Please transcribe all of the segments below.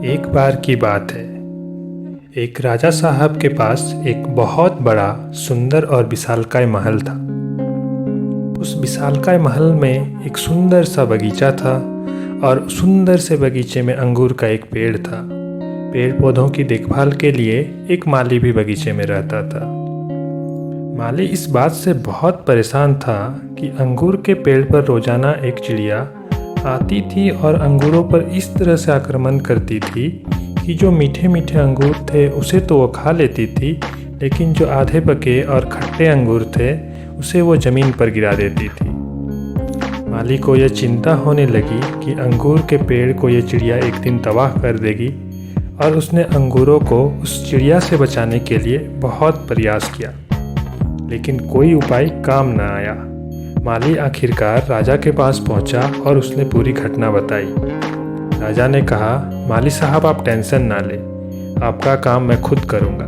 एक बार की बात है, एक राजा साहब के पास एक बहुत बड़ा सुंदर और विशालकाय महल था। उस विशालकाय महल में एक सुंदर सा बगीचा था और सुंदर से बगीचे में अंगूर का एक पेड़ था। पेड़ पौधों की देखभाल के लिए एक माली भी बगीचे में रहता था। माली इस बात से बहुत परेशान था कि अंगूर के पेड़ पर रोजाना एक चिड़िया आती थी और अंगूरों पर इस तरह से आक्रमण करती थी कि जो मीठे मीठे अंगूर थे उसे तो वो खा लेती थी, लेकिन जो आधे पके और खट्टे अंगूर थे उसे वो ज़मीन पर गिरा देती थी। माली को यह चिंता होने लगी कि अंगूर के पेड़ को यह चिड़िया एक दिन तबाह कर देगी और उसने अंगूरों को उस चिड़िया से बचाने के लिए बहुत प्रयास किया, लेकिन कोई उपाय काम न आया। माली आखिरकार राजा के पास पहुंचा और उसने पूरी घटना बताई। राजा ने कहा, माली साहब आप टेंशन ना लें, आपका काम मैं खुद करूंगा।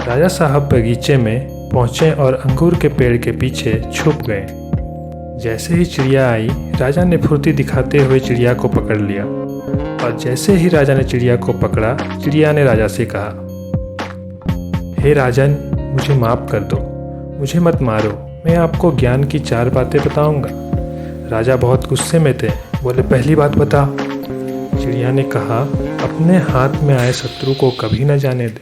राजा साहब बगीचे में पहुंचे और अंगूर के पेड़ के पीछे छुप गए। जैसे ही चिड़िया आई, राजा ने फुर्ती दिखाते हुए चिड़िया को पकड़ लिया और जैसे ही राजा ने चिड़िया को पकड़ा, चिड़िया ने राजा से कहा, हे राजन, मुझे माफ़ कर दो, मुझे मत मारो, मैं आपको ज्ञान की 4 बातें बताऊंगा। राजा बहुत गुस्से में थे, बोले पहली बात बता। चिड़िया ने कहा, अपने हाथ में आए शत्रु को कभी न जाने दे।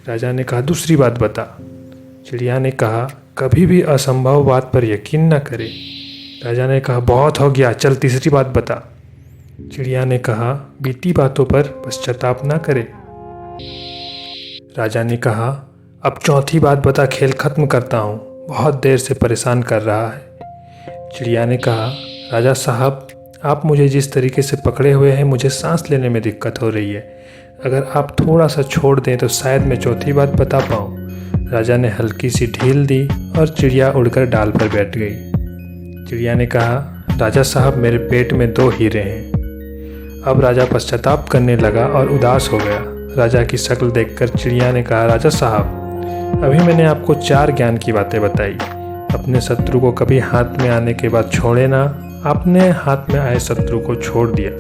राजा ने कहा, दूसरी बात बता। चिड़िया ने कहा, कभी भी असंभव बात पर यकीन न करे। राजा ने कहा, बहुत हो गया, चल तीसरी बात बता। चिड़िया ने कहा, बीती बातों पर पश्चाताप न करे। राजा ने कहा, अब चौथी बात बता, खेल खत्म करता हूँ, बहुत देर से परेशान कर रहा है। चिड़िया ने कहा, राजा साहब, आप मुझे जिस तरीके से पकड़े हुए हैं मुझे सांस लेने में दिक्कत हो रही है। अगर आप थोड़ा सा छोड़ दें तो शायद मैं चौथी बात बता पाऊँ। राजा ने हल्की सी ढील दी और चिड़िया उड़कर डाल पर बैठ गई। चिड़िया ने कहा, राजा साहब, मेरे पेट में 2 हीरे हैं। अब राजा पश्चाताप करने लगा और उदास हो गया। राजा की शक्ल देखकर चिड़िया ने कहा, राजा साहब, अभी मैंने आपको 4 ज्ञान की बातें बताई। अपने शत्रु को कभी हाथ में आने के बाद छोड़े ना, आपने हाथ में आए शत्रु को छोड़ दिया।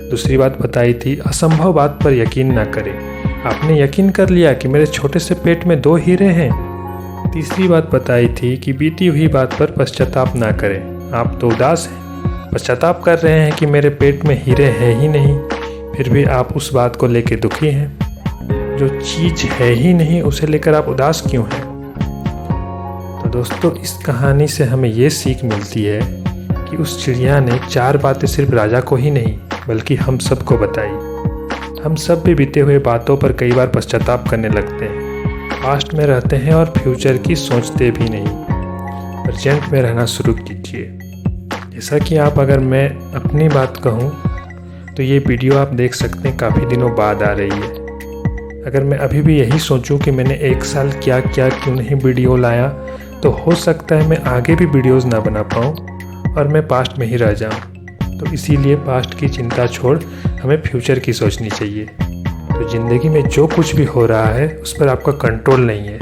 दूसरी बात बताई थी, असंभव बात पर यकीन ना करें, आपने यकीन कर लिया कि मेरे छोटे से पेट में 2 हीरे हैं। तीसरी बात बताई थी कि बीती हुई बात पर पश्चाताप ना करें, आप तो उदास हैं, पश्चाताप कर रहे हैं कि मेरे पेट में हीरे हैं ही नहीं, फिर भी आप उस बात को लेकर दुखी हैं। जो चीज़ है ही नहीं उसे लेकर आप उदास क्यों हैं? तो दोस्तों, इस कहानी से हमें ये सीख मिलती है कि उस चिड़िया ने 4 बातें सिर्फ राजा को ही नहीं बल्कि हम सबको बताई। हम सब भी बीते हुए बातों पर कई बार पश्चाताप करने लगते हैं, पास्ट में रहते हैं और फ्यूचर की सोचते भी नहीं। प्रेजेंट में रहना शुरू कीजिए। जैसा कि अगर मैं अपनी बात कहूँ तो ये वीडियो आप देख सकते हैं काफ़ी दिनों बाद आ रही है। अगर मैं अभी भी यही सोचूं कि मैंने 1 साल क्या किया, क्यों नहीं वीडियो लाया, तो हो सकता है मैं आगे भी वीडियोस ना बना पाऊँ और मैं पास्ट में ही रह जाऊँ। तो इसीलिए पास्ट की चिंता छोड़ हमें फ्यूचर की सोचनी चाहिए। तो ज़िंदगी में जो कुछ भी हो रहा है उस पर आपका कंट्रोल नहीं है,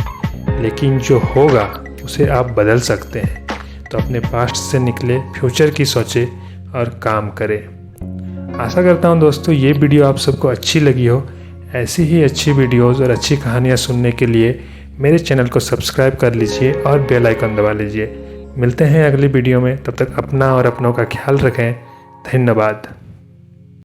लेकिन जो होगा उसे आप बदल सकते हैं। तो अपने पास्ट से निकले, फ्यूचर की सोचें और काम करें। आशा करता हूँ दोस्तों ये वीडियो आप सबको अच्छी लगी हो। ऐसी ही अच्छी वीडियोज़ और अच्छी कहानियाँ सुनने के लिए मेरे चैनल को सब्सक्राइब कर लीजिए और बेल आइकन दबा लीजिए। मिलते हैं अगली वीडियो में, तब तक अपना और अपनों का ख्याल रखें। धन्यवाद।